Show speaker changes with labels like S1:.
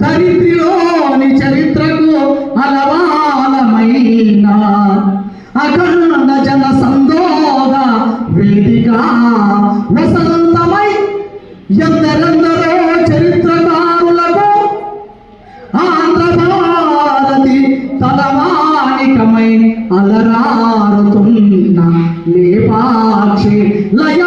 S1: దరిద్రిలోని చరిత్రకు అలవాలమైన అఖండ జన సందోగ వేదిక వసంతమై ఎందరెందరో చరిత్రకారులకు ఆంధ్ర భారతి తలమానికమై అలరారుతున్న లేపాక్షి లయ